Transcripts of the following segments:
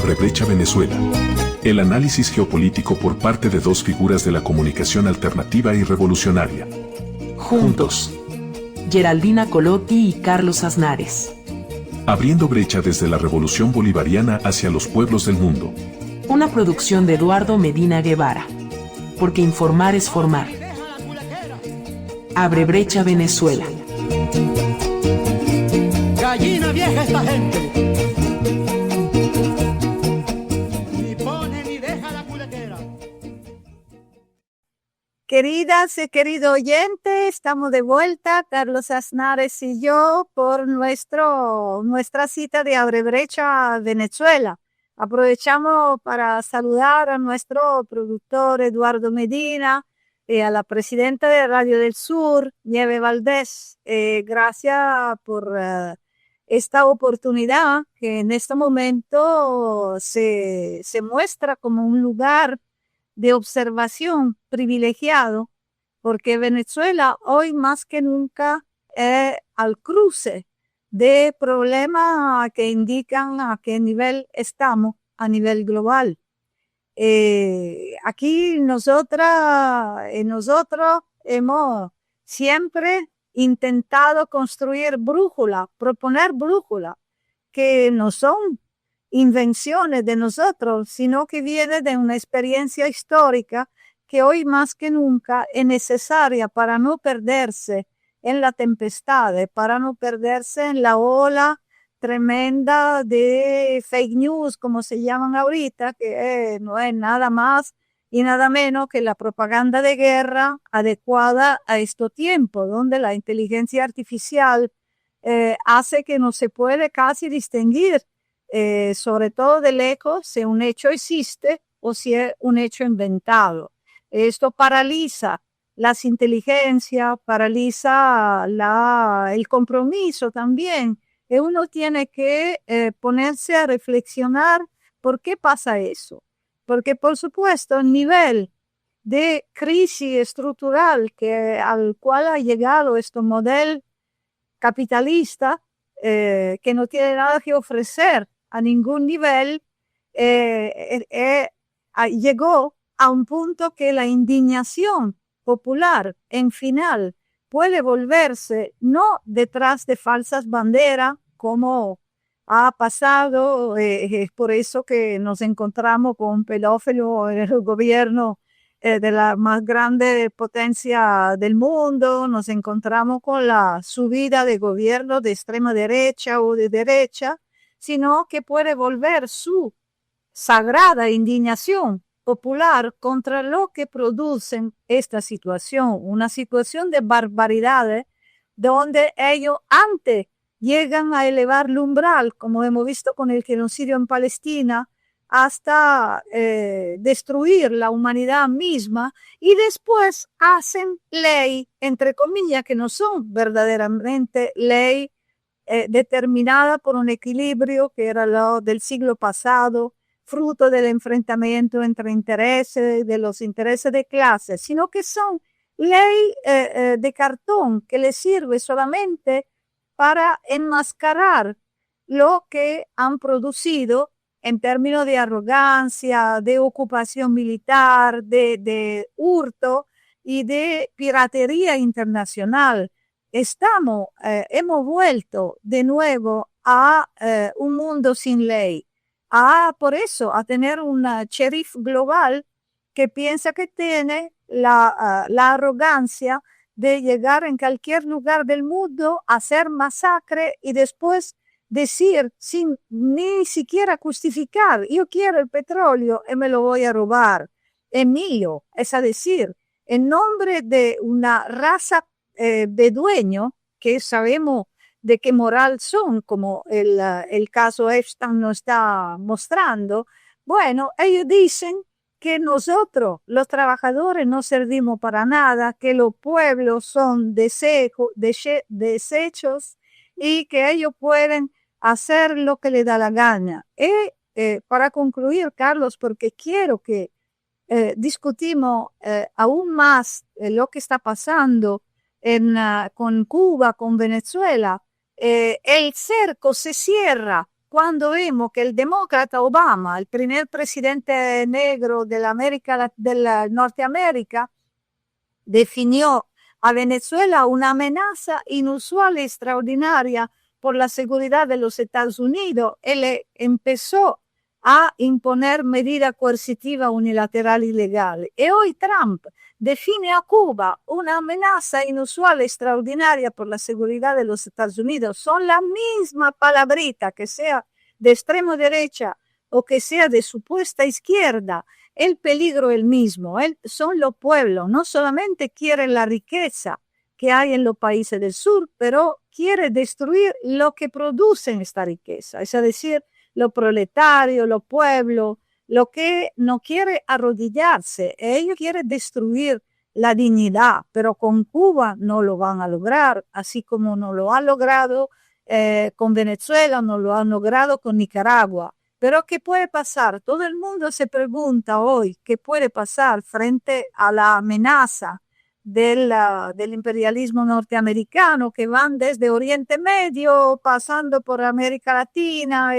Abre Brecha Venezuela. El análisis geopolítico por parte de dos figuras de la comunicación alternativa y revolucionaria. Juntos. Geraldina Colotti y Carlos Aznares. Abriendo brecha desde la revolución bolivariana hacia los pueblos del mundo. Una producción de Eduardo Medina Guevara. Porque informar es formar. Abre Brecha Venezuela. Gallina vieja esta gente. Ni pone ni deja la culequera. Queridas y querido oyente, estamos de vuelta, Carlos Aznares y yo, por nuestra cita de Abre Brecha Venezuela. Aprovechamos para saludar a nuestro productor Eduardo Medina, a la presidenta de Radio del Sur, Nieve Valdés. Gracias por esta oportunidad que en este momento se muestra como un lugar de observación privilegiado, porque Venezuela hoy más que nunca es al cruce de problemas que indican a qué nivel estamos a nivel global. Aquí nosotros hemos siempre intentado construir proponer brújulas que no son invenciones de nosotros, sino que viene de una experiencia histórica que hoy más que nunca es necesaria para no perderse en la tempestad, para no perderse en la ola tremenda de fake news, como se llaman ahorita, que no es nada más y nada menos que la propaganda de guerra adecuada a este tiempo, donde la inteligencia artificial hace que no se puede casi distinguir, sobre todo de lejos, si un hecho existe o si es un hecho inventado. Esto paraliza las inteligencias, paraliza el compromiso también. Y uno tiene que ponerse a reflexionar por qué pasa eso. Porque, por supuesto, el nivel de crisis estructural al cual ha llegado este modelo capitalista, que no tiene nada que ofrecer a ningún nivel, llegó a un punto que la indignación popular en final puede volverse no detrás de falsas banderas como ha pasado, es por eso que nos encontramos con un pedófilo en el gobierno de la más grande potencia del mundo, nos encontramos con la subida de gobierno de extrema derecha o de derecha, sino que puede volver su sagrada indignación popular contra lo que producen esta situación, una situación de barbaridades donde ellos antes llegan a elevar el umbral, como hemos visto con el genocidio en Palestina, hasta destruir la humanidad misma, y después hacen ley, entre comillas, que no son verdaderamente ley determinada por un equilibrio que era lo del siglo pasado, fruto del enfrentamiento entre intereses, de los intereses de clase, sino que son ley de cartón que le sirve solamente para enmascarar lo que han producido en términos de arrogancia, de ocupación militar, de hurto y de piratería internacional. Hemos vuelto de nuevo a un mundo sin ley. Por eso, a tener una sheriff global que piensa que tiene la arrogancia de llegar en cualquier lugar del mundo, hacer masacre y después decir sin ni siquiera justificar, yo quiero el petróleo y me lo voy a robar, es mío. Es decir, en nombre de una raza de dueño que sabemos de qué moral son, como el caso Epstein nos está mostrando. Bueno, ellos dicen que nosotros, los trabajadores, no servimos para nada, que los pueblos son desechos y que ellos pueden hacer lo que les da la gana. Y para concluir, Carlos, porque quiero que discutimos aún más lo que está pasando con Cuba, con Venezuela, el cerco se cierra cuando vimos que el demócrata Obama, el primer presidente negro de la Norteamérica, definió a Venezuela una amenaza inusual y extraordinaria por la seguridad de los Estados Unidos. Él empezó a imponer medidas coercitivas unilaterales ilegales. Y hoy Trump define a Cuba una amenaza inusual, extraordinaria por la seguridad de los Estados Unidos. Son la misma palabrita, que sea de extremo derecha o que sea de supuesta izquierda. El peligro es el mismo. Son los pueblos. No solamente quieren la riqueza que hay en los países del sur, pero quiere destruir lo que producen esta riqueza. Es decir, los proletarios, los pueblos, lo que no quiere arrodillarse. Ellos quieren destruir la dignidad, pero con Cuba no lo van a lograr, así como no lo han logrado con Venezuela, no lo han logrado con Nicaragua. Pero ¿qué puede pasar? Todo el mundo se pregunta hoy qué puede pasar frente a la amenaza del imperialismo norteamericano, que van desde Oriente Medio, pasando por América Latina,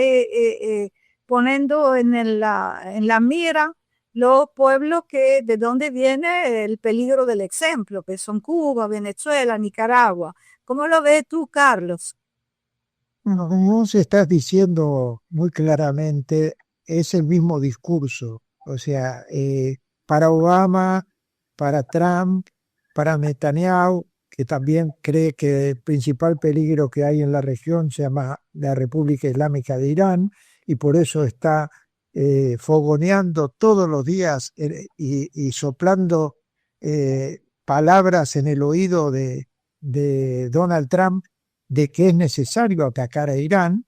poniendo en la mira los pueblos de donde viene el peligro del ejemplo, que son Cuba, Venezuela, Nicaragua. ¿Cómo lo ves tú, Carlos? Bueno, como vos estás diciendo muy claramente, es el mismo discurso. O sea, para Obama, para Trump, para Netanyahu, que también cree que el principal peligro que hay en la región se llama la República Islámica de Irán, y por eso está fogoneando todos los días y soplando palabras en el oído de Donald Trump de que es necesario atacar a Irán,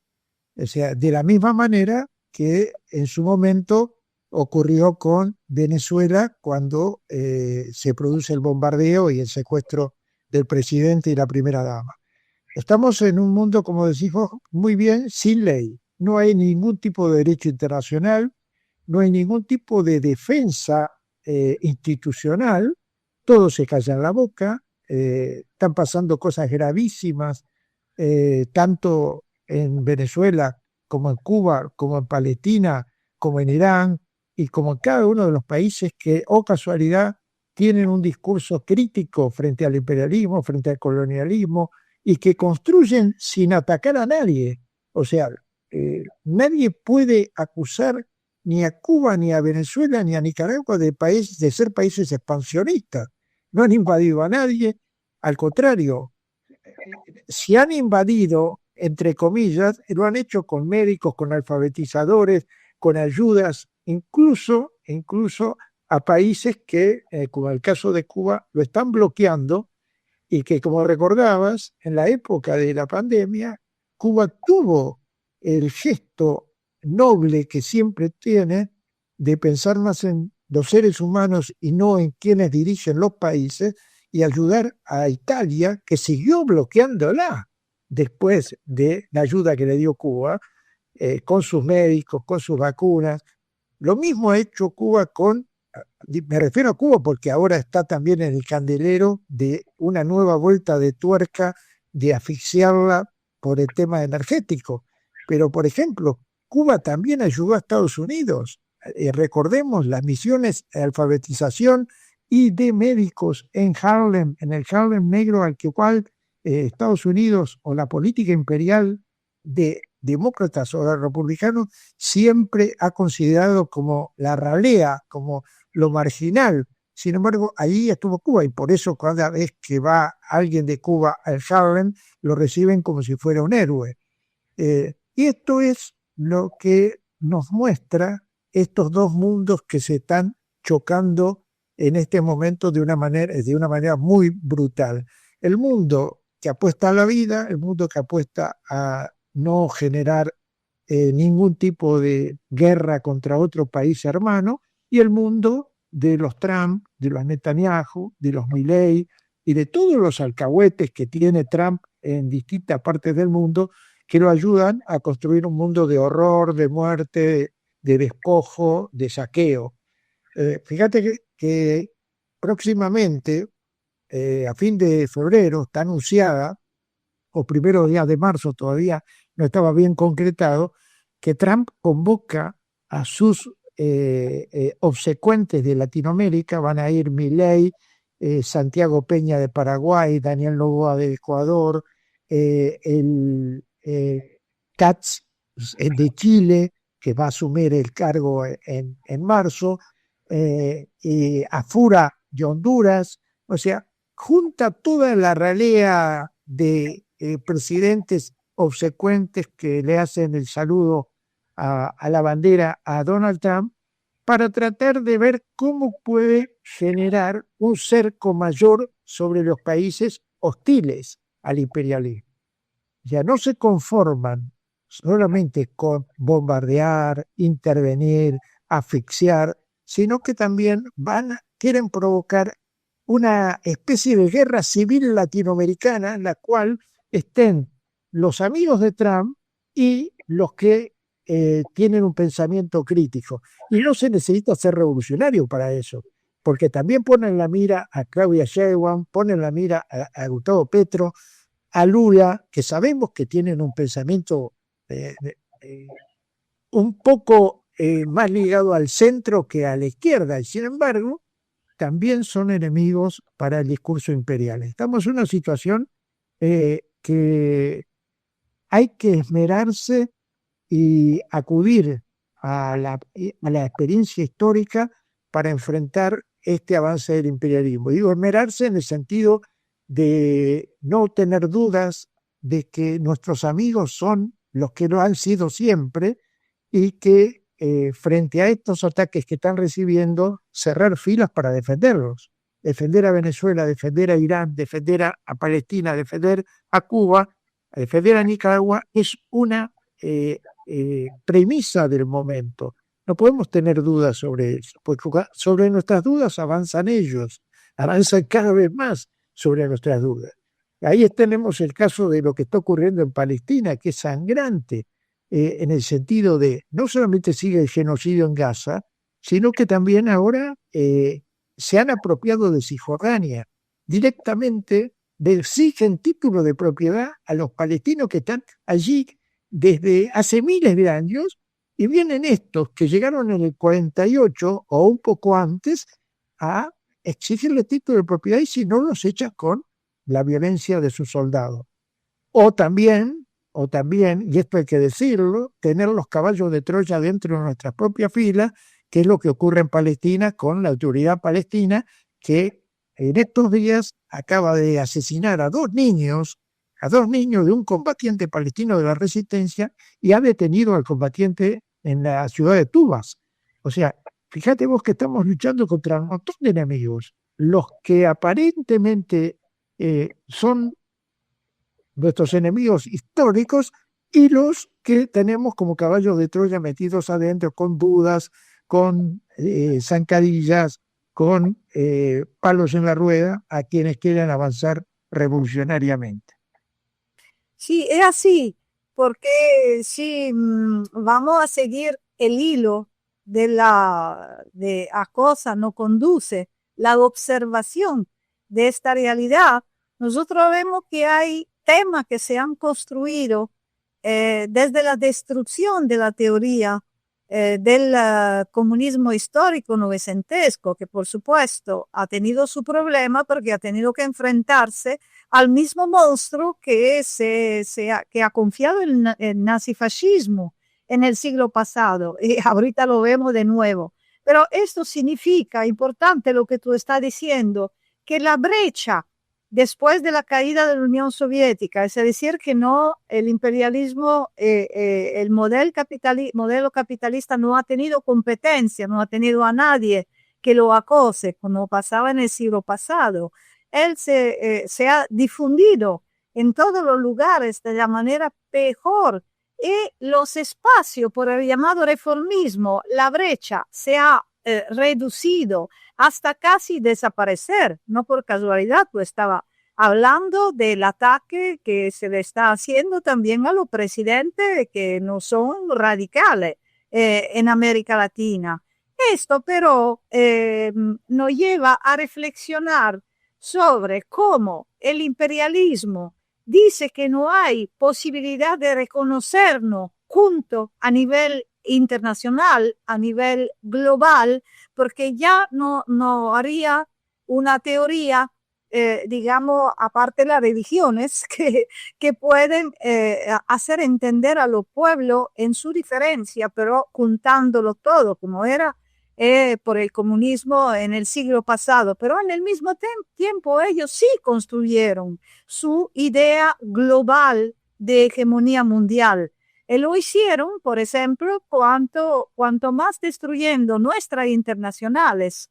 o sea, de la misma manera que en su momento ocurrió con Venezuela cuando se produce el bombardeo y el secuestro del presidente y la primera dama. Estamos en un mundo, como decimos muy bien, sin ley. No hay ningún tipo de derecho internacional, no hay ningún tipo de defensa institucional, todos se callan la boca, están pasando cosas gravísimas, tanto en Venezuela como en Cuba, como en Palestina, como en Irán y como en cada uno de los países que, oh casualidad, tienen un discurso crítico frente al imperialismo, frente al colonialismo y que construyen sin atacar a nadie. O sea, nadie puede acusar ni a Cuba, ni a Venezuela, ni a Nicaragua de ser países expansionistas. No han invadido a nadie, al contrario, si han invadido, entre comillas, lo han hecho con médicos, con alfabetizadores, con ayudas, incluso a países que, como el caso de Cuba, lo están bloqueando y que, como recordabas, en la época de la pandemia, Cuba tuvo el gesto noble que siempre tiene de pensar más en los seres humanos y no en quienes dirigen los países, y ayudar a Italia, que siguió bloqueándola después de la ayuda que le dio Cuba, con sus médicos, con sus vacunas. Lo mismo ha hecho Cuba me refiero a Cuba porque ahora está también en el candelero de una nueva vuelta de tuerca de asfixiarla por el tema energético. Pero, por ejemplo, Cuba también ayudó a Estados Unidos. Recordemos las misiones de alfabetización y de médicos en Harlem, en el Harlem negro, al cual Estados Unidos o la política imperial de demócratas o de republicanos siempre ha considerado como la ralea, como lo marginal. Sin embargo, allí estuvo Cuba y por eso cada vez que va alguien de Cuba al Harlem lo reciben como si fuera un héroe. Y esto es lo que nos muestra estos dos mundos que se están chocando en este momento de una manera muy brutal. El mundo que apuesta a la vida, el mundo que apuesta a no generar ningún tipo de guerra contra otro país hermano, y el mundo de los Trump, de los Netanyahu, de los Milei y de todos los alcahuetes que tiene Trump en distintas partes del mundo, que lo ayudan a construir un mundo de horror, de muerte, de despojo, de saqueo. Fíjate que próximamente, a fin de febrero, está anunciada, o primeros días de marzo, todavía no estaba bien concretado, que Trump convoca a sus obsecuentes de Latinoamérica, van a ir Milei, Santiago Peña de Paraguay, Daniel Noboa de Ecuador, el Katz de Chile, que va a asumir el cargo en marzo, y Afura de Honduras, o sea, junta toda la ralea de presidentes obsecuentes que le hacen el saludo a la bandera a Donald Trump para tratar de ver cómo puede generar un cerco mayor sobre los países hostiles al imperialismo. Ya no se conforman solamente con bombardear, intervenir, asfixiar, sino que también quieren provocar una especie de guerra civil latinoamericana en la cual estén los amigos de Trump y los que tienen un pensamiento crítico. Y no se necesita ser revolucionario para eso, porque también ponen la mira a Claudia Sheinbaum, ponen la mira a Gustavo Petro, a Lula, que sabemos que tienen un pensamiento un poco más ligado al centro que a la izquierda, y sin embargo, también son enemigos para el discurso imperial. Estamos en una situación que hay que esmerarse y acudir a la experiencia histórica para enfrentar este avance del imperialismo. Digo, esmerarse en el sentido de no tener dudas de que nuestros amigos son los que lo han sido siempre y que frente a estos ataques que están recibiendo, cerrar filas para defenderlos. Defender a Venezuela, defender a Irán, defender a Palestina, defender a Cuba, defender a Nicaragua es una premisa del momento. No podemos tener dudas sobre eso, porque sobre nuestras dudas avanzan ellos, avanzan cada vez más sobre nuestras dudas. Ahí tenemos el caso de lo que está ocurriendo en Palestina, que es sangrante, en el sentido de no solamente sigue el genocidio en Gaza, sino que también ahora se han apropiado de Cisjordania. Directamente exigen título de propiedad a los palestinos que están allí desde hace miles de años, y vienen estos que llegaron en el 48 o un poco antes a exigirle título de propiedad, y si no los echan con la violencia de sus soldados. O también, y esto hay que decirlo, tener los caballos de Troya dentro de nuestras propias filas, que es lo que ocurre en Palestina con la autoridad palestina, que en estos días acaba de asesinar a dos niños de un combatiente palestino de la resistencia, y ha detenido al combatiente en la ciudad de Tubas. O sea, fíjate vos que estamos luchando contra un montón de enemigos, los que aparentemente son nuestros enemigos históricos y los que tenemos como caballos de Troya metidos adentro con dudas, con zancadillas, con palos en la rueda a quienes quieren avanzar revolucionariamente. Sí, es así, porque si vamos a seguir el hilo de a cosa no conduce la observación de esta realidad, nosotros vemos que hay temas que se han construido desde la destrucción de la teoría del comunismo histórico novecentesco, que por supuesto ha tenido su problema porque ha tenido que enfrentarse al mismo monstruo que ha confiado el nazifascismo en el siglo pasado, y ahorita lo vemos de nuevo. Pero esto significa, importante lo que tú estás diciendo, que la brecha después de la caída de la Unión Soviética, es decir, que no, el imperialismo, el modelo capitalista no ha tenido competencia, no ha tenido a nadie que lo acose, como pasaba en el siglo pasado. Él se ha difundido en todos los lugares de la manera peor, y los espacios por el llamado reformismo, la brecha se ha reducido hasta casi desaparecer. No por casualidad, pues estaba hablando del ataque que se le está haciendo también a los presidentes que no son radicales en América Latina. Esto pero nos lleva a reflexionar sobre cómo el imperialismo dice que no hay posibilidad de reconocernos junto a nivel internacional, a nivel global, porque ya no haría una teoría, digamos, aparte de las religiones, que pueden hacer entender a los pueblos en su diferencia, pero juntándolo todo, como era por el comunismo en el siglo pasado. Pero en el mismo tiempo ellos sí construyeron su idea global de hegemonía mundial. Lo hicieron, por ejemplo, cuanto más destruyendo nuestras internacionales,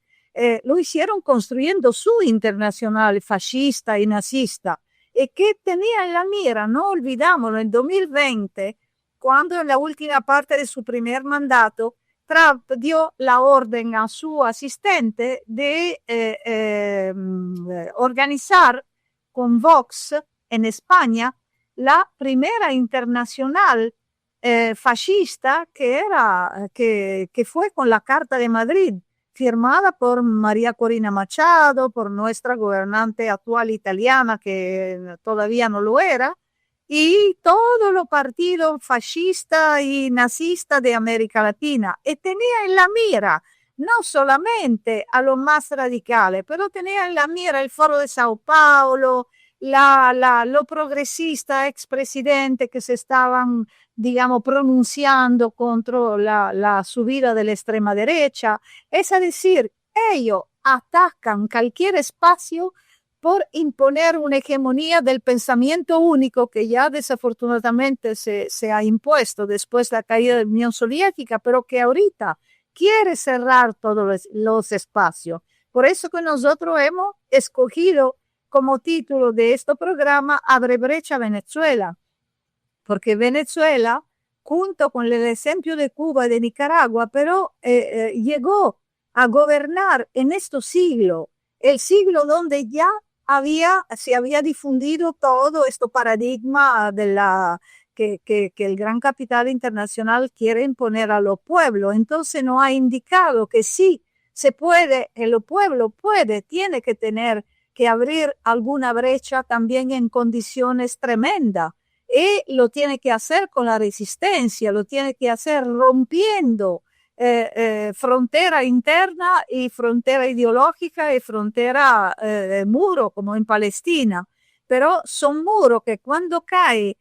lo hicieron construyendo su internacional fascista y nazista, que tenía en la mira, no olvidamos, en el 2020, cuando en la última parte de su primer mandato, Trump dio la orden a su asistente de organizar con Vox en España la primera internacional fascista que fue con la Carta de Madrid, firmada por María Corina Machado, por nuestra gobernante actual italiana, que todavía no lo era, y todos los partidos fascistas y nazistas de América Latina. Y tenía en la mira no solamente a los más radicales, pero tenía en la mira el Foro de Sao Paulo, los progresistas expresidentes que se estaban, digamos, pronunciando contra la subida de la extrema derecha. Es decir, ellos atacan cualquier espacio por imponer una hegemonía del pensamiento único que ya desafortunadamente se ha impuesto después de la caída de la Unión Soviética, pero que ahorita quiere cerrar todos los espacios. Por eso que nosotros hemos escogido como título de este programa Abre brecha Venezuela, porque Venezuela, junto con el ejemplo de Cuba y de Nicaragua, pero llegó a gobernar en este siglo, el siglo donde ya se había difundido todo este paradigma que el gran capital internacional quiere imponer a los pueblos. Entonces nos ha indicado que sí se puede, el pueblo tiene que tener que abrir alguna brecha también en condiciones tremendas. Y lo tiene que hacer con la resistencia, lo tiene que hacer rompiendo frontera interna y frontera ideológica y frontera muro, como en Palestina. Pero son muros que cuando cae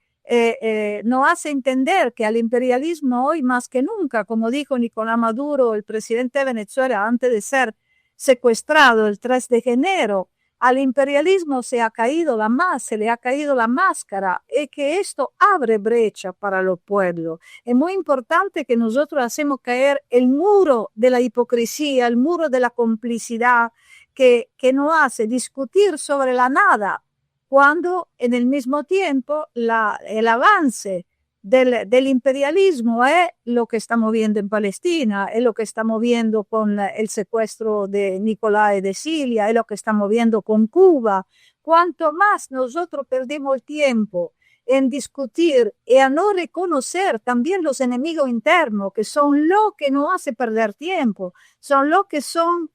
nos hace entender que al imperialismo hoy más que nunca, como dijo Nicolás Maduro, el presidente de Venezuela, antes de ser secuestrado el 3 de enero, al imperialismo se le ha caído la máscara, y que esto abre brecha para los pueblos. Es muy importante que nosotros hacemos caer el muro de la hipocresía, el muro de la complicidad que nos hace discutir sobre la nada, cuando en el mismo tiempo el avance del imperialismo es lo que estamos viendo en Palestina, es lo que estamos viendo con el secuestro de Nicolás de Siria, es lo que estamos viendo con Cuba. Cuanto más nosotros perdemos el tiempo en discutir y a no reconocer también los enemigos internos, que son lo que nos hace perder tiempo, son lo que son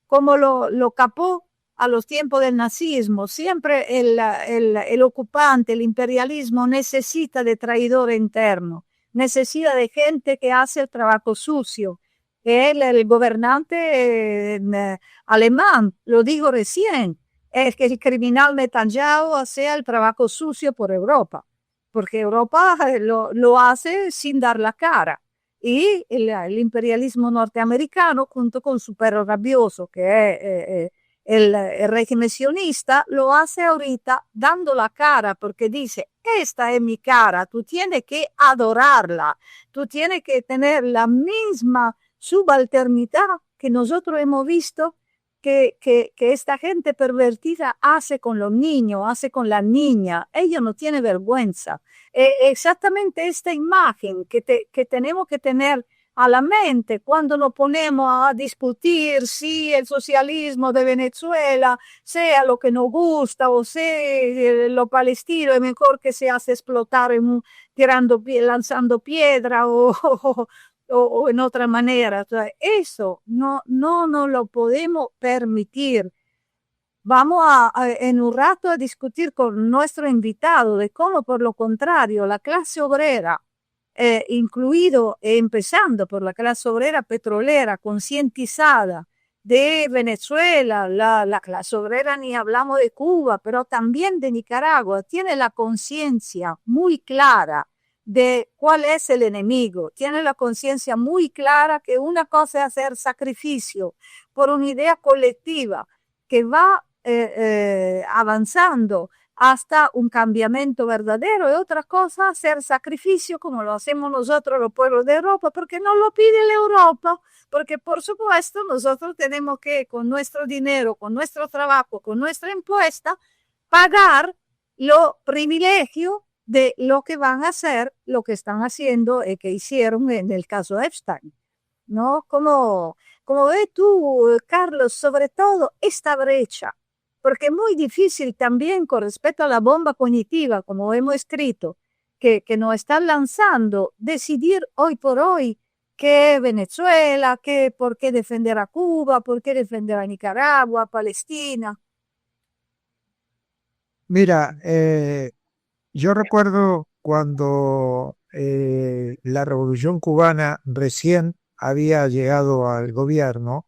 como lo capó a los tiempos del nazismo. Siempre el ocupante, el imperialismo necesita de traidor interno, necesita de gente que hace el trabajo sucio. El gobernante alemán, lo digo recién, es que el criminal Netanyahu hace el trabajo sucio por Europa, porque Europa lo hace sin dar la cara. Y el imperialismo norteamericano, junto con su perro rabioso, que es el régimen sionista, lo hace ahorita dando la cara, porque dice, esta es mi cara, tú tienes que adorarla, tú tienes que tener la misma subalternidad que nosotros hemos visto que esta gente pervertida hace con los niños, hace con la niña. Ella no tiene vergüenza. Exactamente esta imagen que tenemos que tener a la mente cuando nos ponemos a discutir si el socialismo de Venezuela sea lo que nos gusta o sea lo palestino es mejor que se hace explotar lanzando piedra o en otra manera. O sea, eso no lo podemos permitir. Vamos en un rato a discutir con nuestro invitado de cómo, por lo contrario, la clase obrera incluido, empezando por la clase obrera petrolera, concientizada de Venezuela, la clase obrera, ni hablamos de Cuba, pero también de Nicaragua, tiene la conciencia muy clara de cuál es el enemigo, tiene la conciencia muy clara que una cosa es hacer sacrificio por una idea colectiva que va avanzando hasta un cambiamiento verdadero, y otra cosa hacer sacrificio como lo hacemos nosotros los pueblos de Europa, porque no lo pide la Europa, porque por supuesto nosotros tenemos que con nuestro dinero, con nuestro trabajo, con nuestra impuesta, pagar los privilegios de lo que van a hacer, lo que están haciendo y que hicieron en el caso de Epstein, ¿no? Como ves tú, Carlos, sobre todo esta brecha, porque es muy difícil también con respecto a la bomba cognitiva, como hemos escrito, que nos están lanzando, decidir hoy por hoy qué Venezuela, por qué defender a Cuba, por qué defender a Nicaragua, Palestina. Mira, yo recuerdo cuando la Revolución Cubana recién había llegado al gobierno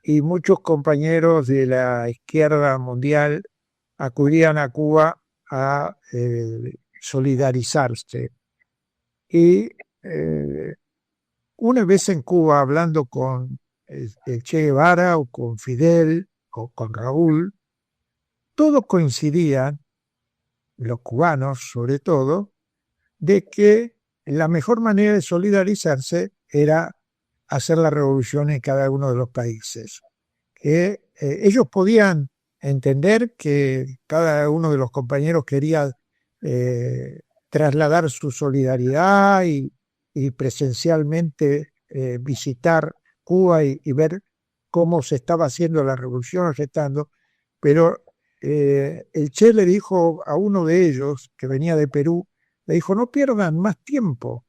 y muchos compañeros de la izquierda mundial acudían a Cuba a solidarizarse. Y una vez en Cuba, hablando con el Che Guevara o con Fidel o con Raúl, todos coincidían, los cubanos sobre todo, de que la mejor manera de solidarizarse era hacer la revolución en cada uno de los países. Que ellos podían entender que cada uno de los compañeros quería trasladar su solidaridad y presencialmente visitar Cuba y ver cómo se estaba haciendo la revolución, gestando, pero el Che le dijo a uno de ellos, que venía de Perú, le dijo, no pierdan más tiempo,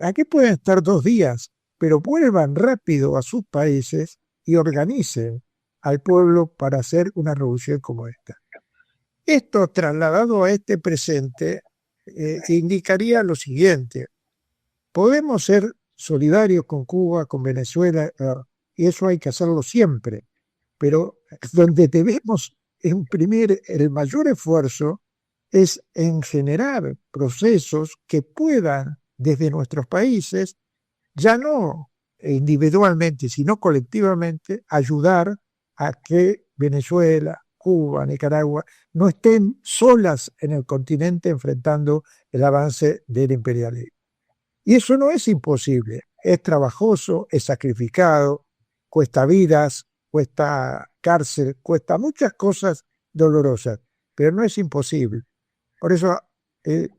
aquí pueden estar 2 días, pero vuelvan rápido a sus países y organicen al pueblo para hacer una revolución como esta. Esto trasladado a este presente indicaría lo siguiente: podemos ser solidarios con Cuba, con Venezuela, y eso hay que hacerlo siempre, pero donde debemos imprimir el mayor esfuerzo es en generar procesos que puedan desde nuestros países, ya no individualmente, sino colectivamente, ayudar a que Venezuela, Cuba, Nicaragua no estén solas en el continente enfrentando el avance del imperialismo. Y eso no es imposible, es trabajoso, es sacrificado, cuesta vidas, cuesta cárcel, cuesta muchas cosas dolorosas, pero no es imposible. Por eso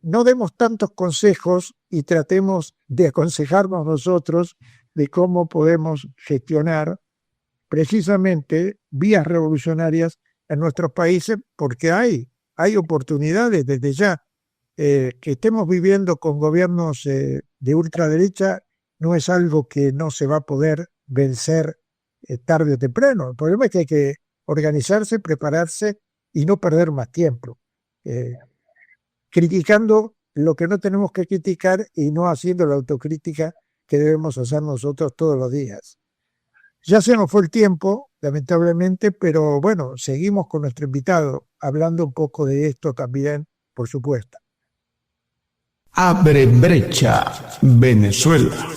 no demos tantos consejos y tratemos de aconsejarnos nosotros de cómo podemos gestionar precisamente vías revolucionarias en nuestros países, porque hay oportunidades desde ya. Que estemos viviendo con gobiernos de ultraderecha no es algo que no se va a poder vencer tarde o temprano. El problema es que hay que organizarse, prepararse y no perder más tiempo. Criticando lo que no tenemos que criticar y no haciendo la autocrítica que debemos hacer nosotros todos los días. Ya se nos fue el tiempo, lamentablemente, pero bueno, seguimos con nuestro invitado, hablando un poco de esto también, por supuesto. Abre brecha, Venezuela.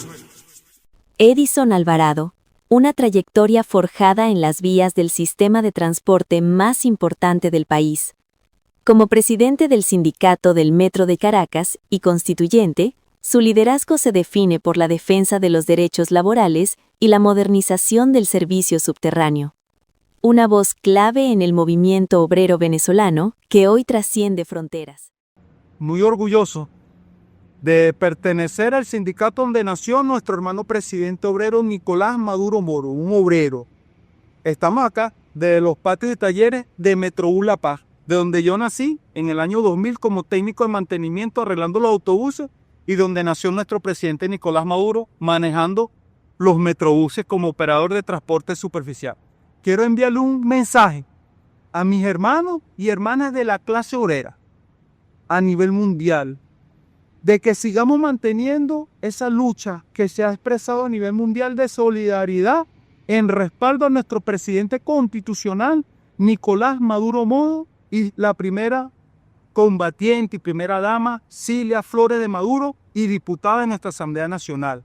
Edison Alvarado, una trayectoria forjada en las vías del sistema de transporte más importante del país. Como presidente del Sindicato del Metro de Caracas y constituyente, su liderazgo se define por la defensa de los derechos laborales y la modernización del servicio subterráneo. Una voz clave en el movimiento obrero venezolano que hoy trasciende fronteras. Muy orgulloso de pertenecer al sindicato donde nació nuestro hermano presidente obrero Nicolás Maduro Moro, un obrero. Estamos acá de los patios y talleres de Metrobús La Paz, de donde yo nací en el año 2000 como técnico de mantenimiento arreglando los autobuses y donde nació nuestro presidente Nicolás Maduro manejando los metrobuses como operador de transporte superficial. Quiero enviarle un mensaje a mis hermanos y hermanas de la clase obrera a nivel mundial de que sigamos manteniendo esa lucha que se ha expresado a nivel mundial de solidaridad en respaldo a nuestro presidente constitucional, Nicolás Maduro Moro, y la primera combatiente y primera dama, Cilia Flores de Maduro, y diputada de nuestra Asamblea Nacional.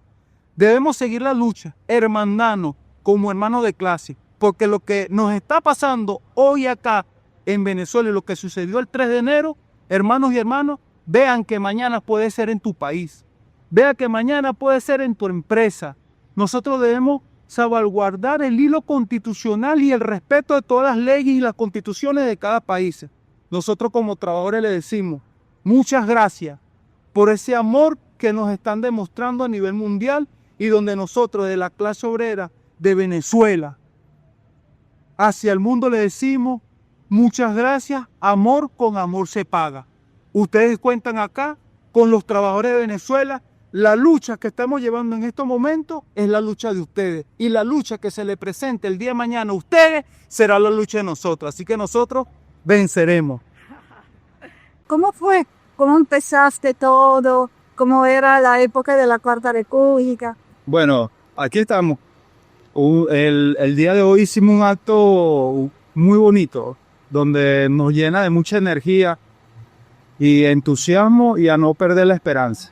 Debemos seguir la lucha, hermanarnos como hermanos de clase, porque lo que nos está pasando hoy acá en Venezuela y lo que sucedió el 3 de enero, hermanos y hermanas, vean que mañana puede ser en tu país, vean que mañana puede ser en tu empresa. Nosotros debemos salvaguardar el hilo constitucional y el respeto de todas las leyes y las constituciones de cada país. Nosotros como trabajadores le decimos muchas gracias por ese amor que nos están demostrando a nivel mundial y donde nosotros de la clase obrera de Venezuela hacia el mundo le decimos muchas gracias, amor con amor se paga. Ustedes cuentan acá con los trabajadores de Venezuela. La lucha que estamos llevando en estos momentos es la lucha de ustedes. Y la lucha que se le presente el día de mañana a ustedes será la lucha de nosotros. Así que nosotros venceremos. ¿Cómo fue? ¿Cómo empezaste todo? ¿Cómo era la época de la Cuarta República? Bueno, aquí estamos. El día de hoy hicimos un acto muy bonito, donde nos llena de mucha energía y entusiasmo y a no perder la esperanza.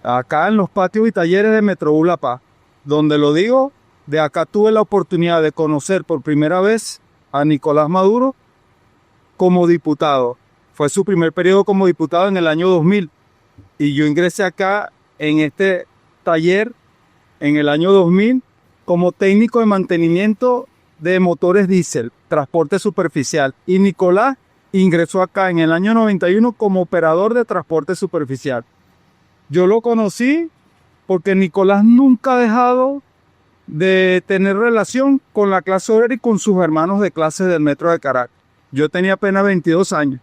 Acá en los patios y talleres de Metrobús La Paz, donde lo digo, de acá tuve la oportunidad de conocer por primera vez a Nicolás Maduro como diputado. Fue su primer periodo como diputado en el año 2000 y yo ingresé acá en este taller en el año 2000 como técnico de mantenimiento de motores diésel, transporte superficial, y Nicolás ingresó acá en el año 91 como operador de transporte superficial. Yo lo conocí porque Nicolás nunca ha dejado de tener relación con la clase obrera y con sus hermanos de clase del Metro de Caracas. Yo tenía apenas 22 años.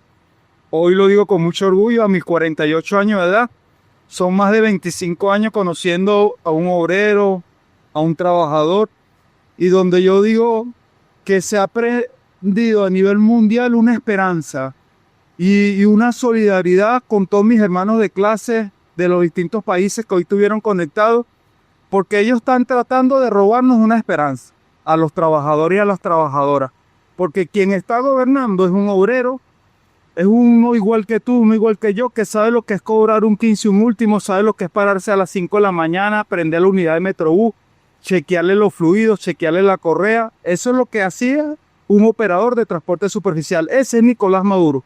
Hoy lo digo con mucho orgullo, a mis 48 años de edad, son más de 25 años conociendo a un obrero, a un trabajador, y donde yo digo que se ha aprendido a nivel mundial una esperanza y una solidaridad con todos mis hermanos de clase de los distintos países que hoy estuvieron conectados, porque ellos están tratando de robarnos una esperanza a los trabajadores y a las trabajadoras, porque quien está gobernando es un obrero, es uno igual que tú, uno igual que yo, que sabe lo que es cobrar un 15 y un último, sabe lo que es pararse a las 5 de la mañana, prender la unidad de Metrobús, chequearle los fluidos, chequearle la correa. Eso es lo que hacía un operador de transporte superficial. Ese es Nicolás Maduro.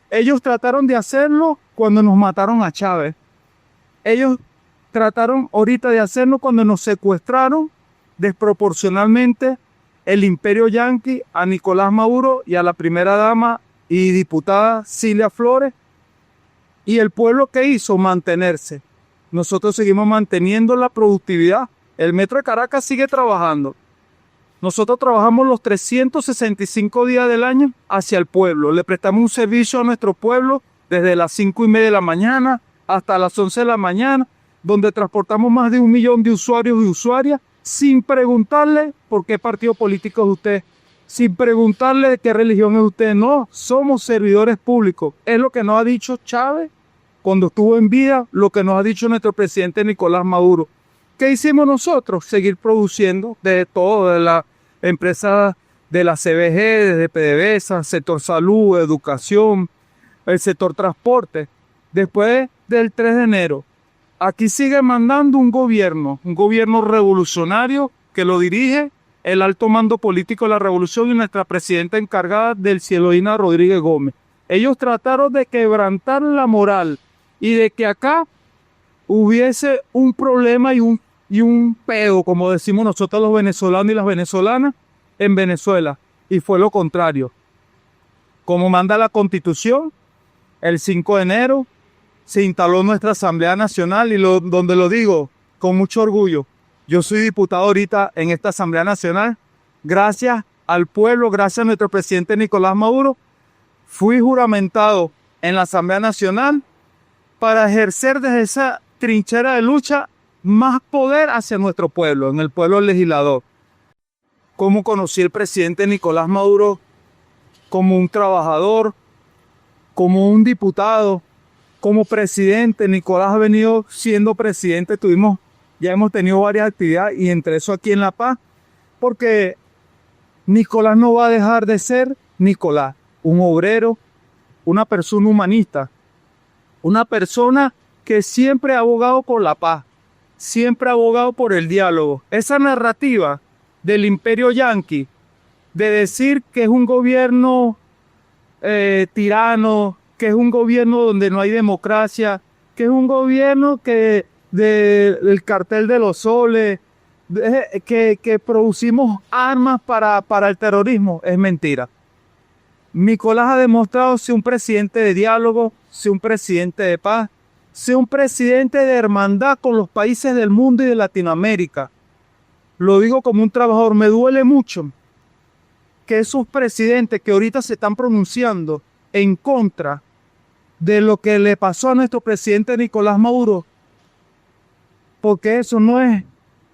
Ellos trataron de hacerlo cuando nos mataron a Chávez. Ellos trataron ahorita de hacerlo cuando nos secuestraron desproporcionalmente el imperio yanqui a Nicolás Maduro y a la primera dama y diputada Cilia Flores. Y el pueblo, ¿qué hizo? Mantenerse. Nosotros seguimos manteniendo la productividad. El Metro de Caracas sigue trabajando. Nosotros trabajamos los 365 días del año hacia el pueblo. Le prestamos un servicio a nuestro pueblo desde las 5:30 de la mañana hasta las 11 de la mañana, donde transportamos más de 1 millón de usuarios y usuarias sin preguntarle por qué partido político es usted, sin preguntarle de qué religión es usted. No, somos servidores públicos. Es lo que nos ha dicho Chávez cuando estuvo en vida, lo que nos ha dicho nuestro presidente Nicolás Maduro. ¿Qué hicimos nosotros? Seguir produciendo de todo, de la empresa de la CBG, desde PDVSA, sector salud, educación, el sector transporte. Después del 3 de enero, aquí sigue mandando un gobierno revolucionario que lo dirige el alto mando político de la revolución y nuestra presidenta encargada del Cieloína Rodríguez Gómez. Ellos trataron de quebrantar la moral y de que acá hubiese un problema y un peo, como decimos nosotros los venezolanos y las venezolanas, en Venezuela. Y fue lo contrario. Como manda la Constitución, el 5 de enero se instaló nuestra Asamblea Nacional y donde lo digo con mucho orgullo. Yo soy diputado ahorita en esta Asamblea Nacional. Gracias al pueblo, gracias a nuestro presidente Nicolás Maduro, fui juramentado en la Asamblea Nacional para ejercer desde esa trinchera de lucha más poder hacia nuestro pueblo, en el pueblo legislador. Cómo conocí al presidente Nicolás Maduro como un trabajador, como un diputado, como presidente, Nicolás ha venido siendo presidente, ya hemos tenido varias actividades y entre eso aquí en La Paz, porque Nicolás no va a dejar de ser Nicolás, un obrero, una persona humanista, una persona que siempre ha abogado por la paz, siempre ha abogado por el diálogo. Esa narrativa del imperio yanqui, de decir que es un gobierno tirano, que es un gobierno donde no hay democracia, que es un gobierno del cartel de los soles, que producimos armas para el terrorismo, es mentira. Nicolás ha demostrado ser un presidente de diálogo, ser un presidente de paz, ser un presidente de hermandad con los países del mundo y de Latinoamérica. Lo digo como un trabajador, me duele mucho que esos presidentes que ahorita se están pronunciando en contra de lo que le pasó a nuestro presidente Nicolás Maduro, porque eso no es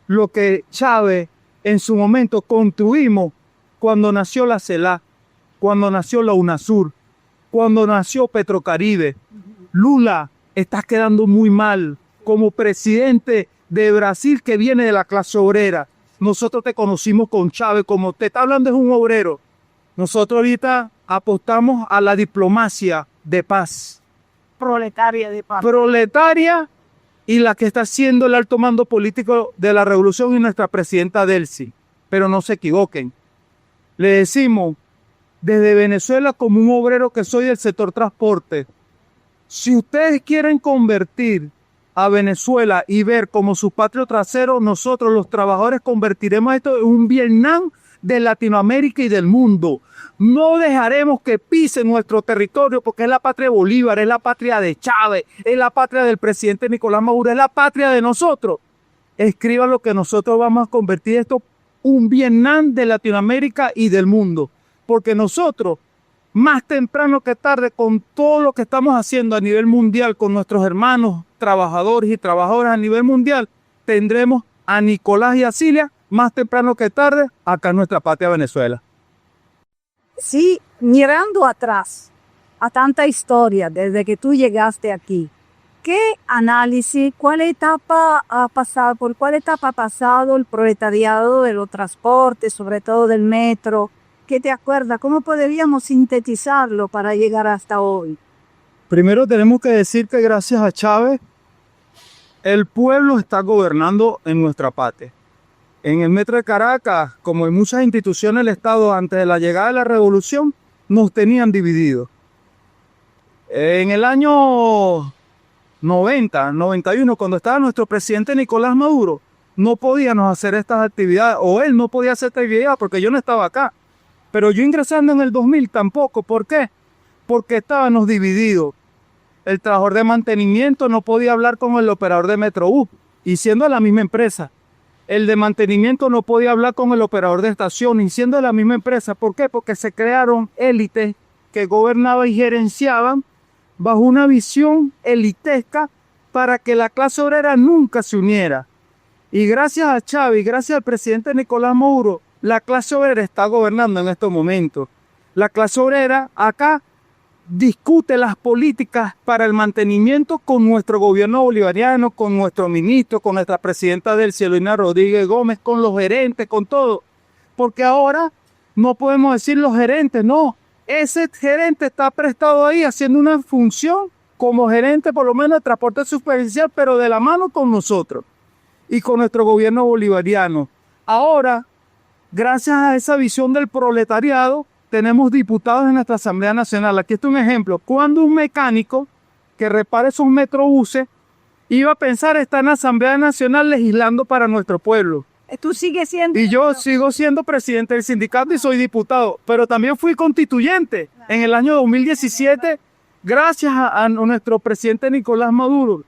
lo que Chávez en su momento construimos cuando nació la CELAC, cuando nació la UNASUR, cuando nació Petrocaribe. Lula, estás quedando muy mal como presidente de Brasil que viene de la clase obrera. Nosotros te conocimos con Chávez, como te está hablando es un obrero. Nosotros ahorita apostamos a la diplomacia de paz. Proletaria de paz. Proletaria y la que está siendo el alto mando político de la revolución y nuestra presidenta Delcy. Pero no se equivoquen. Le decimos desde Venezuela como un obrero que soy del sector transporte. Si ustedes quieren convertir a Venezuela y ver como su patrio trasero, nosotros los trabajadores convertiremos esto en un Vietnam de Latinoamérica y del mundo. No dejaremos que pise nuestro territorio porque es la patria de Bolívar, es la patria de Chávez, es la patria del presidente Nicolás Maduro, es la patria de nosotros. Escriban lo que nosotros vamos a convertir esto un Vietnam de Latinoamérica y del mundo. Porque nosotros, más temprano que tarde, con todo lo que estamos haciendo a nivel mundial, con nuestros hermanos trabajadores y trabajadoras a nivel mundial, tendremos a Nicolás y a Cilia, más temprano que tarde, acá en nuestra patria Venezuela. Sí, mirando atrás a tanta historia desde que tú llegaste aquí, ¿qué análisis, cuál etapa ha pasado, por cuál etapa ha pasado el proletariado de los transportes, sobre todo del metro? ¿Qué te acuerdas? ¿Cómo podríamos sintetizarlo para llegar hasta hoy? Primero tenemos que decir que gracias a Chávez, el pueblo está gobernando en nuestra patria. En el metro de Caracas, como en muchas instituciones del Estado antes de la llegada de la revolución, nos tenían divididos. En el año 90, 91, cuando estaba nuestro presidente Nicolás Maduro, no podíamos hacer estas actividades, o él no podía hacer esta actividad porque yo no estaba acá. Pero yo ingresando en el 2000 tampoco. ¿Por qué? Porque estábamos divididos. El trabajador de mantenimiento no podía hablar con el operador de Metrobús, y siendo la misma empresa. El de mantenimiento no podía hablar con el operador de estación, y siendo la misma empresa. ¿Por qué? Porque se crearon élites que gobernaban y gerenciaban bajo una visión elitesca para que la clase obrera nunca se uniera. Y gracias a Chávez y gracias al presidente Nicolás Maduro, la clase obrera está gobernando en estos momentos. La clase obrera acá discute las políticas para el mantenimiento con nuestro gobierno bolivariano, con nuestro ministro, con nuestra presidenta del Cielina Rodríguez Gómez, con los gerentes, con todo. Porque ahora no podemos decir los gerentes, no. Ese gerente está prestado ahí haciendo una función como gerente por lo menos de transporte superficial, pero de la mano con nosotros y con nuestro gobierno bolivariano. Ahora, gracias a esa visión del proletariado, tenemos diputados en nuestra Asamblea Nacional. Aquí está un ejemplo. Cuando un mecánico que repare esos metrobuses iba a pensar estar en la Asamblea Nacional legislando para nuestro pueblo. Tú sigues siendo... Y yo sigo siendo presidente del sindicato y soy diputado, pero también fui constituyente en el año 2017 gracias a nuestro presidente Nicolás Maduro.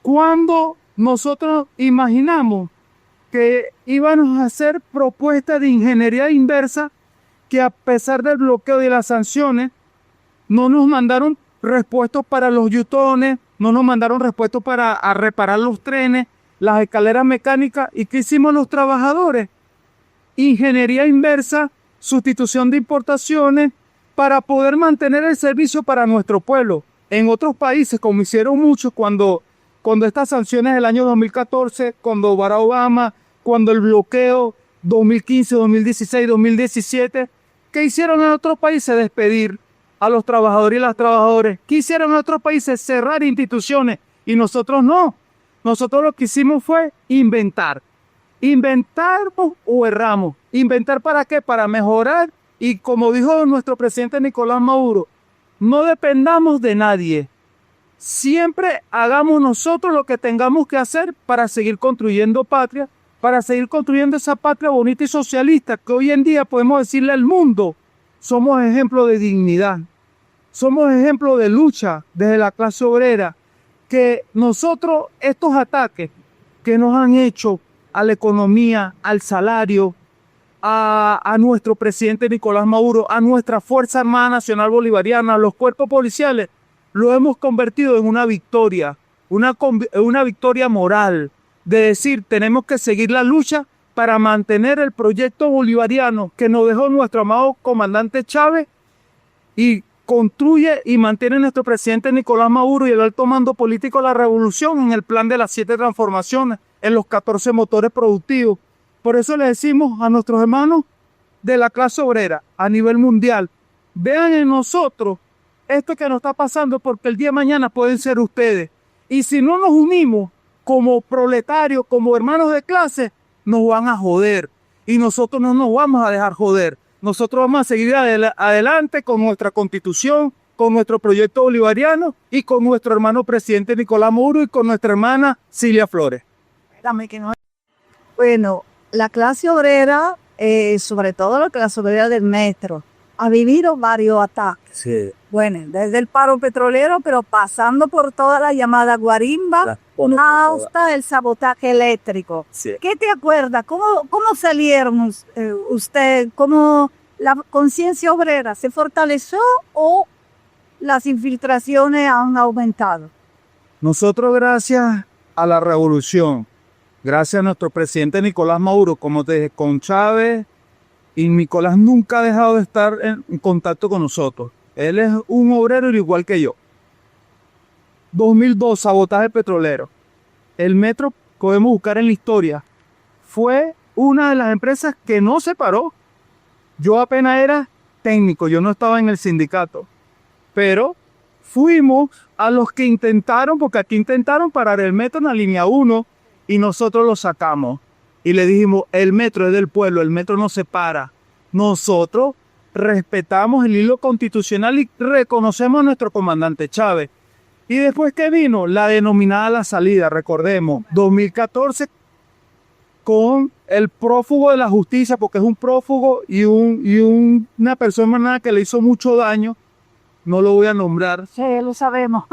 Cuando nosotros imaginamos que íbamos a hacer propuestas de ingeniería inversa, que a pesar del bloqueo y las sanciones, no nos mandaron repuestos para los yutones, no nos mandaron repuestos para reparar los trenes, las escaleras mecánicas. ¿Y qué hicimos los trabajadores? Ingeniería inversa, sustitución de importaciones, para poder mantener el servicio para nuestro pueblo. en otros países, como hicieron muchos cuando estas sanciones del año 2014, cuando Barack Obama, cuando el bloqueo 2015, 2016, 2017, ¿qué hicieron en otros países? Despedir a los trabajadores y las trabajadoras. ¿Qué hicieron en otros países? Cerrar instituciones. Y nosotros no. Nosotros lo que hicimos fue inventar. ¿Inventamos o erramos? ¿Inventar para qué? Para mejorar. Y como dijo nuestro presidente Nicolás Maduro, no dependamos de nadie. Siempre hagamos nosotros lo que tengamos que hacer para seguir construyendo patria, para seguir construyendo esa patria bonita y socialista que hoy en día podemos decirle al mundo, somos ejemplo de dignidad, somos ejemplo de lucha desde la clase obrera, que nosotros estos ataques que nos han hecho a la economía, al salario, a nuestro presidente Nicolás Maduro, a nuestra Fuerza Armada Nacional Bolivariana, a los cuerpos policiales, lo hemos convertido en una victoria, una victoria moral, de decir, tenemos que seguir la lucha para mantener el proyecto bolivariano que nos dejó nuestro amado comandante Chávez y construye y mantiene nuestro presidente Nicolás Maduro y el alto mando político de la revolución en el plan de las 7 transformaciones, en los 14 motores productivos. Por eso le decimos a nuestros hermanos de la clase obrera a nivel mundial, vean en nosotros esto que nos está pasando porque el día de mañana pueden ser ustedes. Y si no nos unimos como proletarios, como hermanos de clase, nos van a joder. Y nosotros no nos vamos a dejar joder. Nosotros vamos a seguir adelante con nuestra constitución, con nuestro proyecto bolivariano y con nuestro hermano presidente Nicolás Maduro y con nuestra hermana Cilia Flores. Bueno, la clase obrera, sobre todo la clase obrera del metro, ha vivido varios ataques. Sí. Bueno, desde el paro petrolero, pero pasando por toda la llamada guarimba, hasta el sabotaje eléctrico. Sí. ¿Qué te acuerdas? ¿Cómo salieron usted? ¿Cómo la conciencia obrera se fortaleció o las infiltraciones han aumentado? Nosotros, gracias a la revolución, gracias a nuestro presidente Nicolás Maduro, como te dije, con Chávez, y Nicolás nunca ha dejado de estar en contacto con nosotros. Él es un obrero igual que yo. 2002, sabotaje petrolero. El metro, podemos buscar en la historia, fue una de las empresas que no se paró. Yo apenas era técnico, yo no estaba en el sindicato. Pero fuimos a los que intentaron, porque aquí intentaron parar el metro en la línea 1 y nosotros lo sacamos. Y le dijimos, el metro es del pueblo, el metro no se para. Nosotros respetamos el hilo constitucional y reconocemos a nuestro comandante Chávez. Y después que vino la denominada La Salida, recordemos, 2014, con el prófugo de la justicia, porque es un prófugo y una persona que le hizo mucho daño, no lo voy a nombrar. Sí, lo sabemos.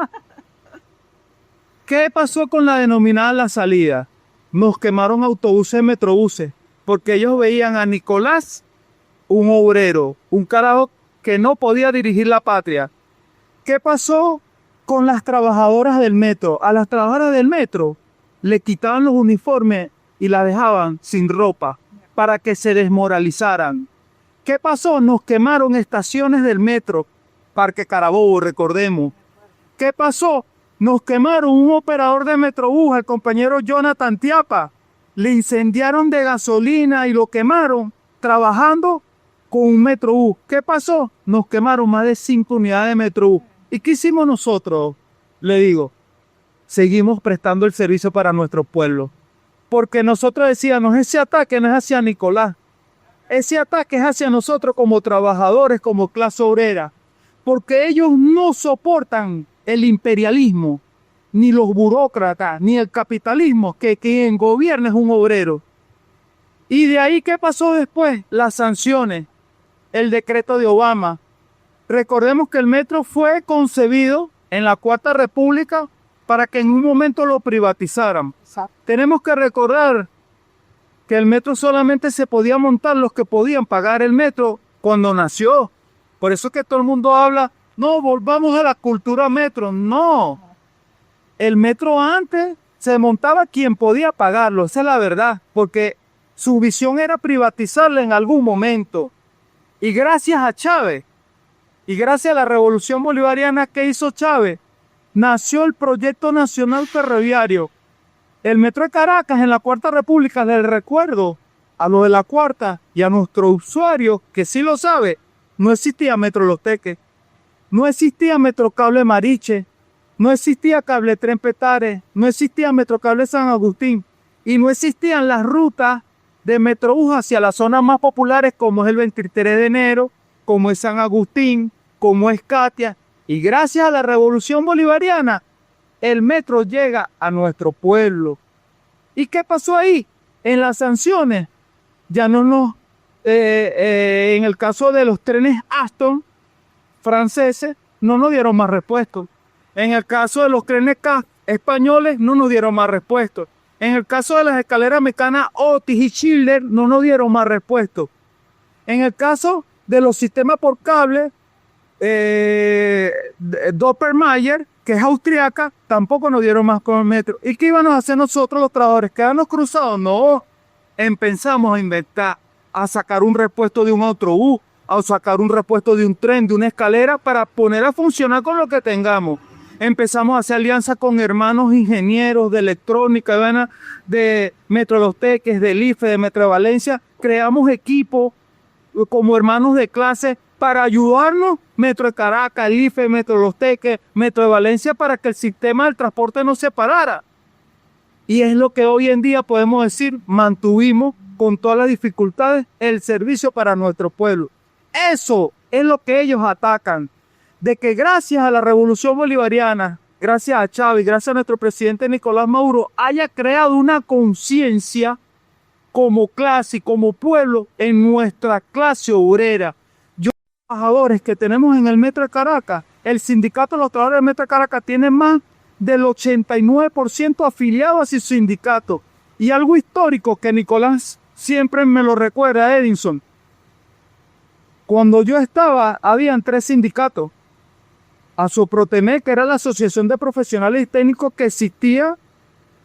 ¿Qué pasó con la denominada La Salida? Nos quemaron autobuses, metrobuses, porque ellos veían a Nicolás, un obrero, un carajo que no podía dirigir la patria. ¿Qué pasó con las trabajadoras del metro? A las trabajadoras del metro le quitaban los uniformes y las dejaban sin ropa para que se desmoralizaran. ¿Qué pasó? Nos quemaron estaciones del metro, Parque Carabobo, recordemos. ¿Qué pasó? Nos quemaron un operador de Metrobús, el compañero Jonathan Tiapa. Le incendiaron de gasolina y lo quemaron trabajando con un Metrobús. ¿Qué pasó? Nos quemaron más de 5 unidades de Metrobús. ¿Y qué hicimos nosotros? Le digo, seguimos prestando el servicio para nuestro pueblo. Porque nosotros decíamos, ese ataque no es hacia Nicolás. Ese ataque es hacia nosotros como trabajadores, como clase obrera. Porque ellos no soportan el imperialismo, ni los burócratas, ni el capitalismo, que quien gobierna es un obrero. Y de ahí, ¿qué pasó después? Las sanciones, el decreto de Obama. Recordemos que el metro fue concebido en la Cuarta República para que en un momento lo privatizaran. Tenemos que recordar que el metro solamente se podía montar los que podían pagar el metro cuando nació. Por eso es que todo el mundo habla, no, volvamos a la cultura metro. No, el metro antes se montaba quien podía pagarlo, esa es la verdad, porque su visión era privatizarla en algún momento. Y gracias a Chávez, y gracias a la revolución bolivariana que hizo Chávez, nació el Proyecto Nacional Ferroviario. El Metro de Caracas en la Cuarta República, del recuerdo a lo de la Cuarta y a nuestro usuario, que sí lo sabe, no existía Metro Los Teques, no existía Metro Cable Mariche, no existía Cable Tren Petare, no existía Metro Cable San Agustín y no existían las rutas de Metrobús hacia las zonas más populares como es el 23 de enero, como es San Agustín, como es Katia. Y gracias a la Revolución Bolivariana, el metro llega a nuestro pueblo. ¿Y qué pasó ahí? En las sanciones, ya no nos, en el caso de los trenes Aston franceses, no nos dieron más repuestos. En el caso de los trenes CAF españoles, no nos dieron más repuestos. En el caso de las escaleras mecánicas Otis y Schindler, no nos dieron más repuestos. En el caso de los sistemas por cable, Doppelmayr, que es austriaca, tampoco nos dieron más con el metro. ¿Y qué íbamos a hacer nosotros los trabajadores? ¿Quedarnos cruzados? No. Empezamos a inventar, a sacar un repuesto de un autobús, a sacar un repuesto de un tren, de una escalera, para poner a funcionar con lo que tengamos. Empezamos a hacer alianza con hermanos ingenieros de electrónica, de Metro Los Teques, del IFE, de Metro de Valencia. Creamos equipos como hermanos de clase para ayudarnos, Metro de Caracas, el IFE, Metro Los Teques, Metro de Valencia, para que el sistema del transporte no se parara. Y es lo que hoy en día podemos decir, mantuvimos con todas las dificultades el servicio para nuestro pueblo. Eso es lo que ellos atacan, de que gracias a la Revolución Bolivariana, gracias a Chávez, gracias a nuestro presidente Nicolás Maduro, haya creado una conciencia como clase y como pueblo en nuestra clase obrera. Yo, los trabajadores que tenemos en el Metro de Caracas, el sindicato de los trabajadores del Metro de Caracas tiene más del 89% afiliados a su sindicato. Y algo histórico que Nicolás siempre me lo recuerda, Edinson. Cuando yo estaba, habían 3 sindicatos. Asoproteme, que era la Asociación de Profesionales y Técnicos que existía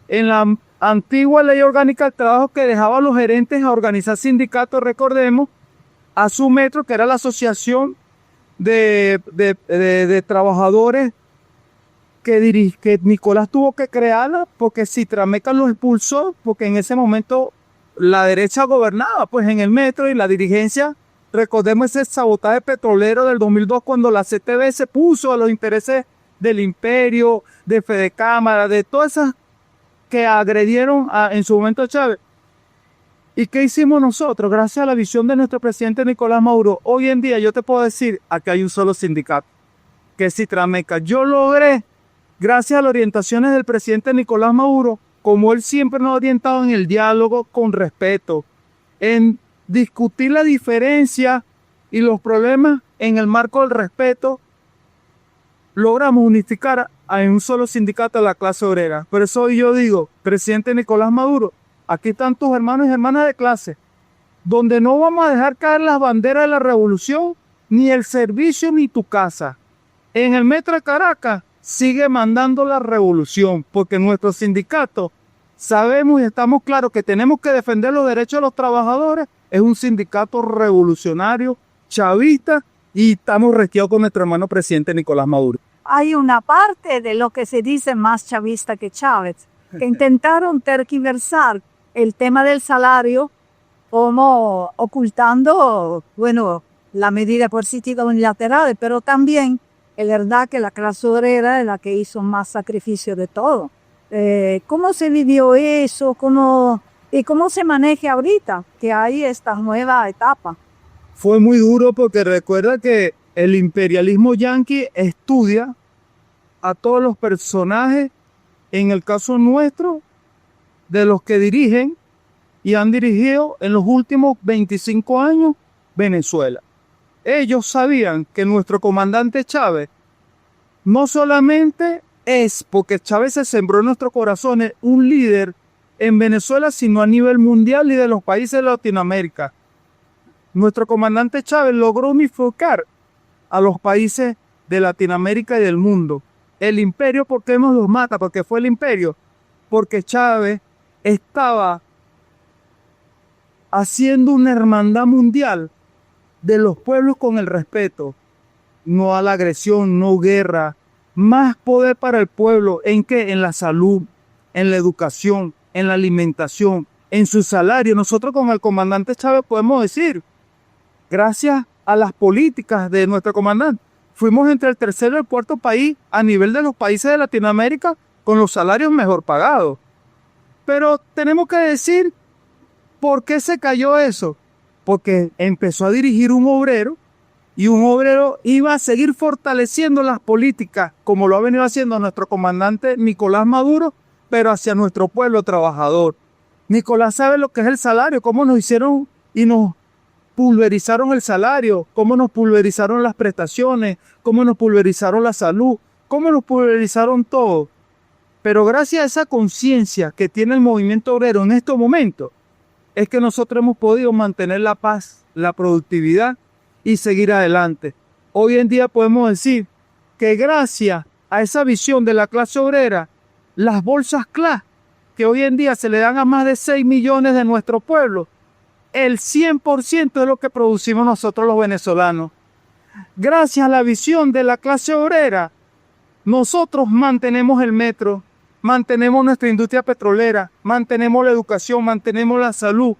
en la antigua Ley Orgánica del Trabajo, que dejaba a los gerentes a organizar sindicatos, recordemos, a su metro, que era la Asociación de Trabajadores que Nicolás tuvo que crearla, porque Citrameca los expulsó, porque en ese momento la derecha gobernaba pues en el metro y la dirigencia. Recordemos ese sabotaje petrolero del 2002 cuando la CTV se puso a los intereses del imperio, de Fedecámara, de todas esas que agredieron en su momento a Chávez. ¿Y qué hicimos nosotros? Gracias a la visión de nuestro presidente Nicolás Maduro, hoy en día yo te puedo decir, aquí hay un solo sindicato, que es Citrameca. Yo logré, gracias a las orientaciones del presidente Nicolás Maduro, como él siempre nos ha orientado en el diálogo con respeto, en discutir la diferencia y los problemas en el marco del respeto, logramos unificar en un solo sindicato a la clase obrera. Por eso hoy yo digo, presidente Nicolás Maduro, aquí están tus hermanos y hermanas de clase, donde no vamos a dejar caer las banderas de la revolución, ni el servicio, ni tu casa. En el Metro de Caracas sigue mandando la revolución, porque nuestro sindicato sabemos y estamos claros que tenemos que defender los derechos de los trabajadores. Es un sindicato revolucionario, chavista, y estamos resquiados con nuestro hermano presidente Nicolás Maduro. Hay una parte de lo que se dice más chavista que Chávez, que intentaron tergiversar el tema del salario como ocultando, bueno, la medida coercitiva unilateral, pero también es verdad que la clase obrera es la que hizo más sacrificio de todo. ¿Cómo se vivió eso? ¿Y cómo se maneja ahorita que hay esta nueva etapa? Fue muy duro porque recuerda que el imperialismo yanqui estudia a todos los personajes, en el caso nuestro, de los que dirigen y han dirigido en los últimos 25 años Venezuela. Ellos sabían que nuestro comandante Chávez no solamente es, porque Chávez se sembró en nuestros corazones, un líder en Venezuela, sino a nivel mundial y de los países de Latinoamérica. Nuestro comandante Chávez logró unificar a los países de Latinoamérica y del mundo. El imperio, ¿por qué nos los mata? Porque fue el imperio. Porque Chávez estaba haciendo una hermandad mundial de los pueblos con el respeto. No a la agresión, no guerra, más poder para el pueblo. ¿En qué? En la salud, en la educación, en la alimentación, en su salario. Nosotros con el comandante Chávez podemos decir, gracias a las políticas de nuestro comandante, fuimos entre el tercero y el cuarto país a nivel de los países de Latinoamérica con los salarios mejor pagados. Pero tenemos que decir, ¿por qué se cayó eso? Porque empezó a dirigir un obrero y un obrero iba a seguir fortaleciendo las políticas como lo ha venido haciendo nuestro comandante Nicolás Maduro, pero hacia nuestro pueblo trabajador. Nicolás sabe lo que es el salario, cómo nos hicieron y nos pulverizaron el salario, cómo nos pulverizaron las prestaciones, cómo nos pulverizaron la salud, cómo nos pulverizaron todo. Pero gracias a esa conciencia que tiene el movimiento obrero en estos momentos, es que nosotros hemos podido mantener la paz, la productividad y seguir adelante. Hoy en día podemos decir que gracias a esa visión de la clase obrera, las bolsas CLAS, que hoy en día se le dan a más de 6 millones de nuestro pueblo, el 100% de lo que producimos nosotros los venezolanos. Gracias a la visión de la clase obrera, nosotros mantenemos el metro, mantenemos nuestra industria petrolera, mantenemos la educación, mantenemos la salud.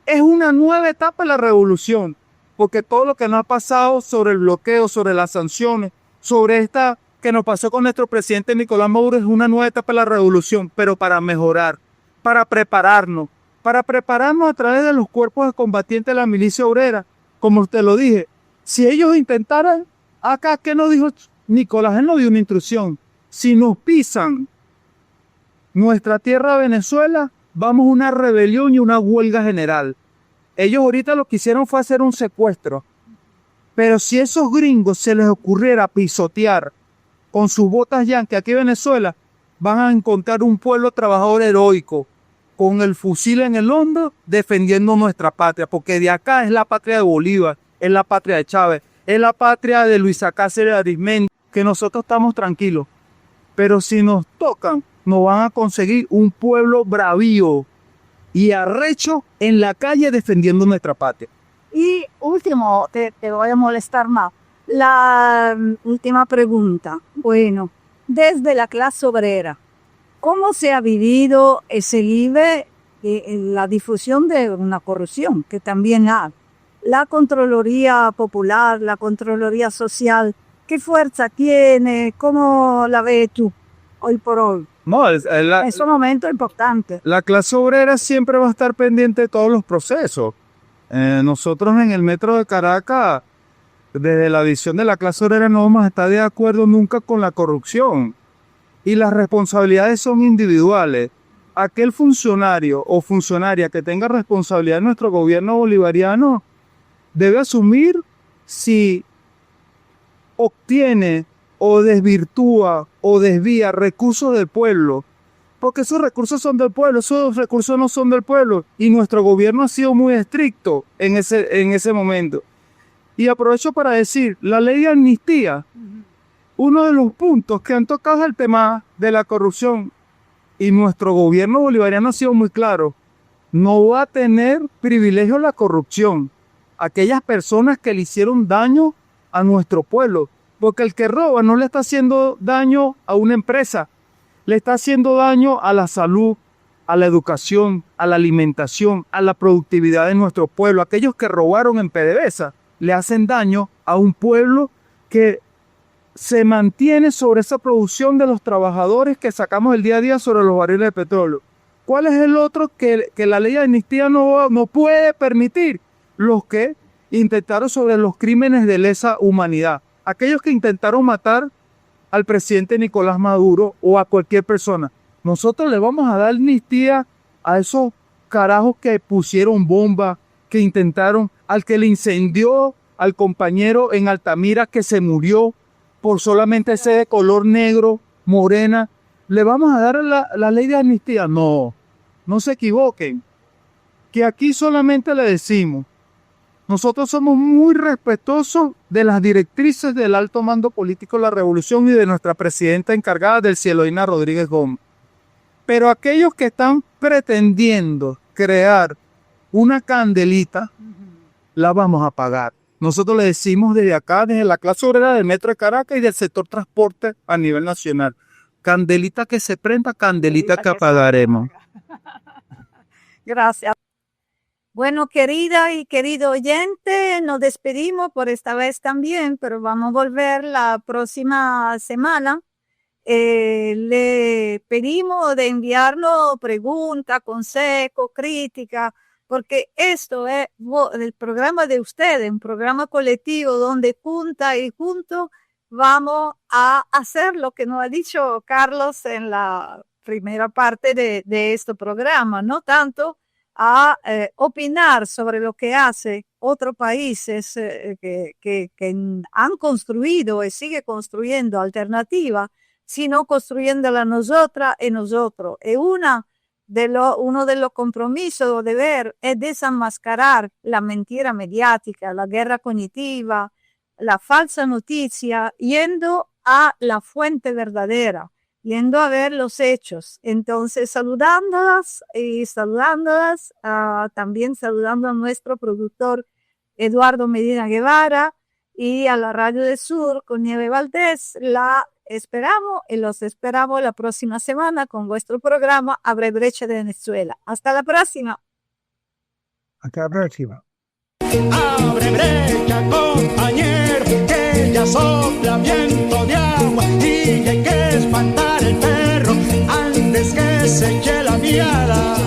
Es una nueva etapa de la revolución, porque todo lo que nos ha pasado sobre el bloqueo, sobre las sanciones, sobre esta que nos pasó con nuestro presidente Nicolás Maduro es una nueva etapa de la revolución, pero para mejorar, para prepararnos a través de los cuerpos de combatientes de la milicia obrera. Como usted lo dije, si ellos intentaran, acá, ¿qué nos dijo Nicolás? Él nos dio una instrucción. Si nos pisan nuestra tierra Venezuela, vamos a una rebelión y una huelga general. Ellos ahorita lo que hicieron fue hacer un secuestro. Pero si esos gringos se les ocurriera pisotear con sus botas yanqui aquí en Venezuela, van a encontrar un pueblo trabajador heroico, con el fusil en el hombro, defendiendo nuestra patria, porque de acá es la patria de Bolívar, es la patria de Chávez, es la patria de Luisa Cáceres Arizmendi, que nosotros estamos tranquilos. Pero si nos tocan, nos van a conseguir un pueblo bravío y arrecho en la calle defendiendo nuestra patria. Y último, te voy a molestar más. La última pregunta. Bueno, desde la clase obrera, ¿cómo se ha vivido, se vive la difusión de una corrupción que también hay? La Contraloría Popular, la Contraloría Social, ¿qué fuerza tiene? ¿Cómo la ves tú hoy por hoy? No, Es un momento importante. la clase obrera siempre va a estar pendiente de todos los procesos. Nosotros en el metro de Caracas, desde la visión de la clase obrera, no vamos a estar de acuerdo nunca con la corrupción. Y las responsabilidades son individuales. Aquel funcionario o funcionaria que tenga responsabilidad en nuestro gobierno bolivariano debe asumir si obtiene o desvirtúa o desvía recursos del pueblo, porque esos recursos son del pueblo, esos recursos no son del pueblo, y nuestro gobierno ha sido muy estricto en ese momento. Y aprovecho para decir, la ley de amnistía, uno de los puntos que han tocado es el tema de la corrupción, y nuestro gobierno bolivariano ha sido muy claro, no va a tener privilegio la corrupción, aquellas personas que le hicieron daño a nuestro pueblo, porque el que roba no le está haciendo daño a una empresa, le está haciendo daño a la salud, a la educación, a la alimentación, a la productividad de nuestro pueblo. Aquellos que robaron en PDVSA le hacen daño a un pueblo que se mantiene sobre esa producción de los trabajadores que sacamos el día a día sobre los barriles de petróleo. ¿Cuál es el otro que la ley de amnistía no puede permitir? Los que intentaron sobre los crímenes de lesa humanidad. Aquellos que intentaron matar al presidente Nicolás Maduro o a cualquier persona. Nosotros le vamos a dar amnistía a esos carajos que pusieron bomba, que intentaron, al que le incendió al compañero en Altamira que se murió por solamente ser de color negro, morena. ¿Le vamos a dar la ley de amnistía? No se equivoquen. Que aquí solamente le decimos, nosotros somos muy respetuosos de las directrices del alto mando político de la revolución y de nuestra presidenta encargada del Cieloína Rodríguez Gómez. Pero aquellos que están pretendiendo crear una candelita, la vamos a pagar. Nosotros le decimos desde acá, desde la clase obrera del Metro de Caracas y del sector transporte a nivel nacional. Candelita que se prenda, candelita que apagaremos. Gracias. Bueno, querida y querido oyente, nos despedimos por esta vez también, pero vamos a volver la próxima semana. Le pedimos de enviarnos preguntas, consejos, críticas, porque esto es el programa de ustedes, un programa colectivo donde juntas y juntos vamos a hacer lo que nos ha dicho Carlos en la primera parte de este programa, no tanto a opinar sobre lo que hace otros países que han construido y sigue construyendo alternativas, sino construyéndola nosotras y nosotros. Y uno de los compromisos o deber es desenmascarar la mentira mediática, la guerra cognitiva, la falsa noticia, yendo a la fuente verdadera, yendo a ver los hechos. Entonces, saludándolas, también saludando a nuestro productor Eduardo Medina Guevara y a la Radio del Sur con Nieve Valdés. La esperamos y los esperamos la próxima semana con vuestro programa Abre Brecha de Venezuela. Hasta la próxima. Hasta la próxima. Abre brecha, compañero, que ya sopla viento de agua y hay que espantar el perro antes que se eche la miada.